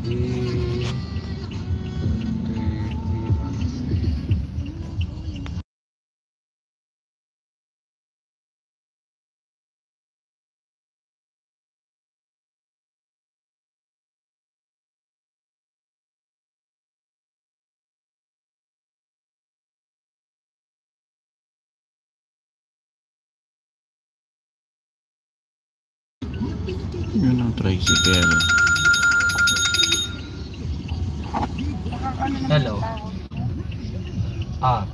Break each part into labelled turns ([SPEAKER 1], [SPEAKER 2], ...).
[SPEAKER 1] Eh, 23 yun ang tricycle.
[SPEAKER 2] Hello. Ah,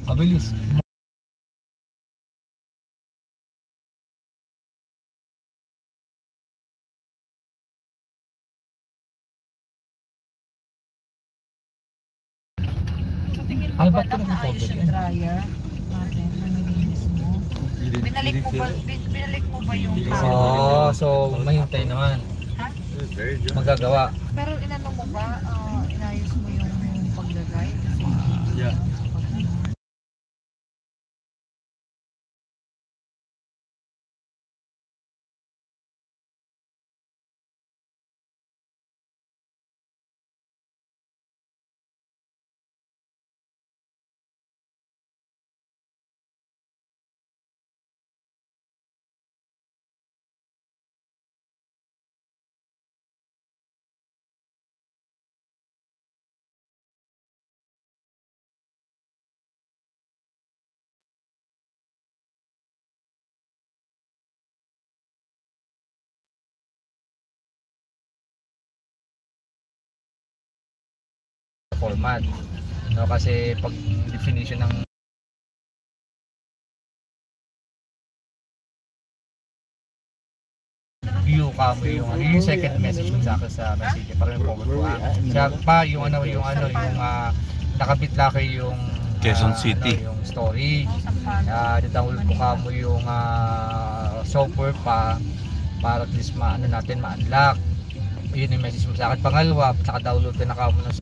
[SPEAKER 2] mabilis.
[SPEAKER 3] Sa tingin mo
[SPEAKER 2] Ay,
[SPEAKER 3] ba
[SPEAKER 2] ba't ka
[SPEAKER 3] nakaayos
[SPEAKER 2] nag-cover
[SPEAKER 3] yung
[SPEAKER 2] yan?
[SPEAKER 3] dryer natin na nilinis mo? Binalik mo ba yung
[SPEAKER 2] Oo, so mahintay naman.
[SPEAKER 3] Ha?
[SPEAKER 2] Magagawa.
[SPEAKER 3] Pero inano mo ba, inayos mo yung paglagay? Kasi
[SPEAKER 1] Yeah.
[SPEAKER 2] Format. No, kasi pag definition ng view ka mo yung ano yung second message mo sa akin sa message para yung forward ko siya pa yung ano yung nakabit laki yung
[SPEAKER 1] Quezon City.
[SPEAKER 2] yung story download ko ka mo yung software pa para at least maano natin ma-unlock yun yung message mo sa akin pangalawa saka download ka na ka mo ng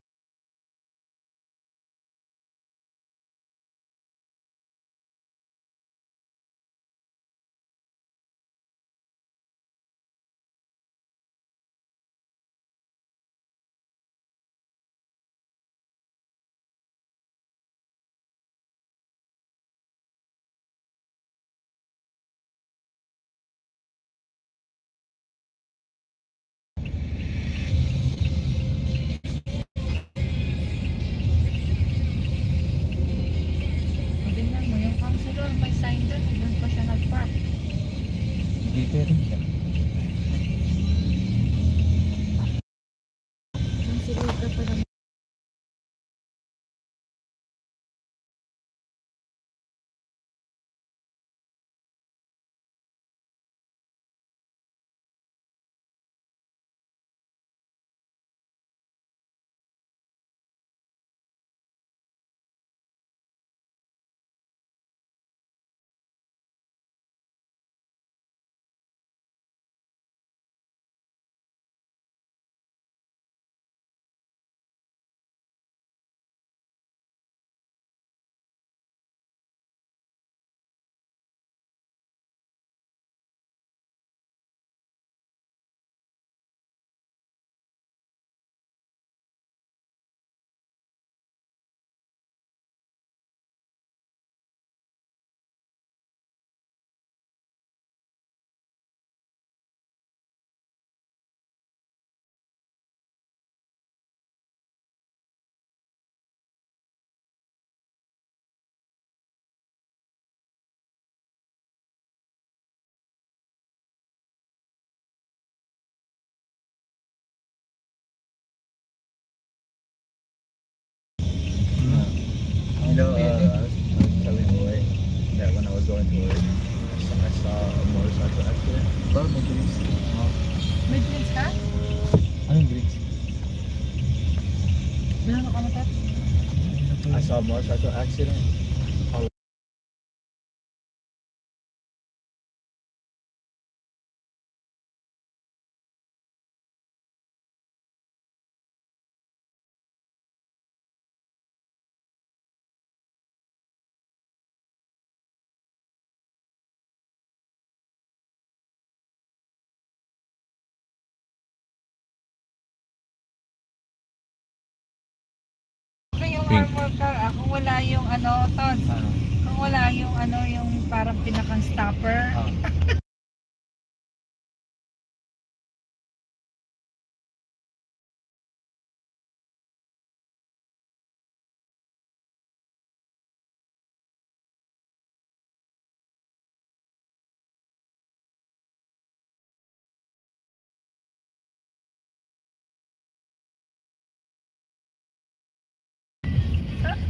[SPEAKER 3] tingnan mo, yung counselor may sign doon, doon pa siya nag-park.
[SPEAKER 2] dito rin siya
[SPEAKER 3] Counselor ka pa naman.
[SPEAKER 4] You know, I was telling Roy that when I was going to work, I saw a motorcycle accident.
[SPEAKER 2] ba mabilis
[SPEAKER 3] May drinks ka?
[SPEAKER 2] anong bridge
[SPEAKER 3] Meron ka matat?
[SPEAKER 4] I saw a motorcycle accident
[SPEAKER 1] Pink.
[SPEAKER 3] Kung wala yung ano, Ton,
[SPEAKER 2] Ano?
[SPEAKER 3] kung wala yung ano, yung parang pinakang stopper,
[SPEAKER 2] Ah.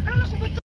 [SPEAKER 3] kala ko ba ito?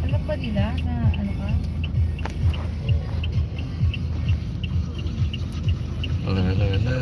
[SPEAKER 3] Alam ba nila na ano ka?
[SPEAKER 1] Hello, hello, hello.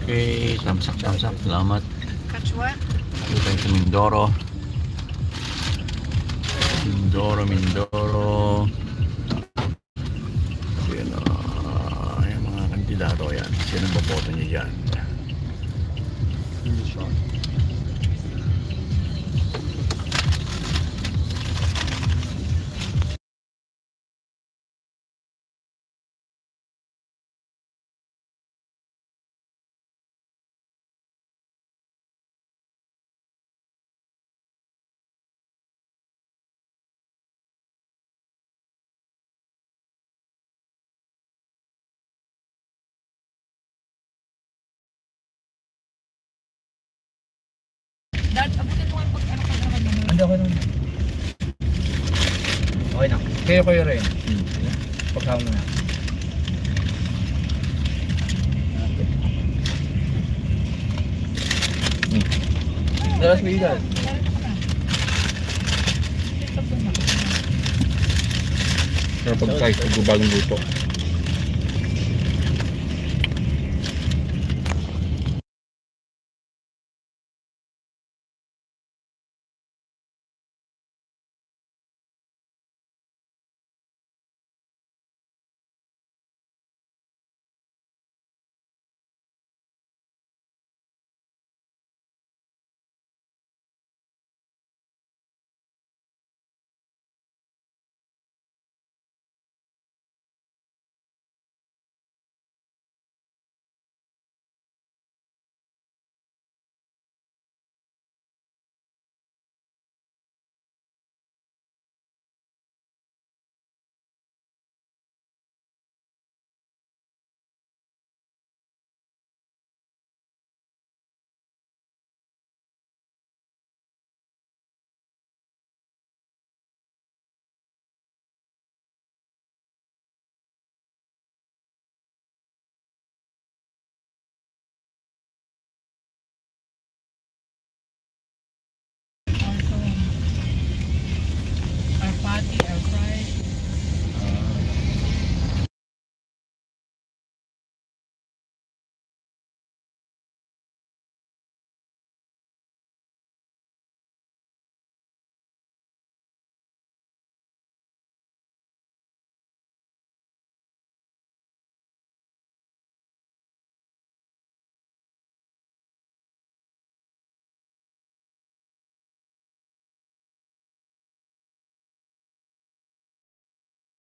[SPEAKER 1] Okay, tamsak. Salamat.
[SPEAKER 3] Catch what?
[SPEAKER 1] Dito tayo sa Mindoro. Mindoro. Yan yung mga kandidato yan. Sino ang boboto niyo dyan?
[SPEAKER 3] Dad, abutin mo nga pag ano ka naman yun.
[SPEAKER 2] Hindi ako naman. Okay na. Kayo rin. Pagkama mo na. Dalas mo yun.
[SPEAKER 1] Pero pag kahit bagong luto.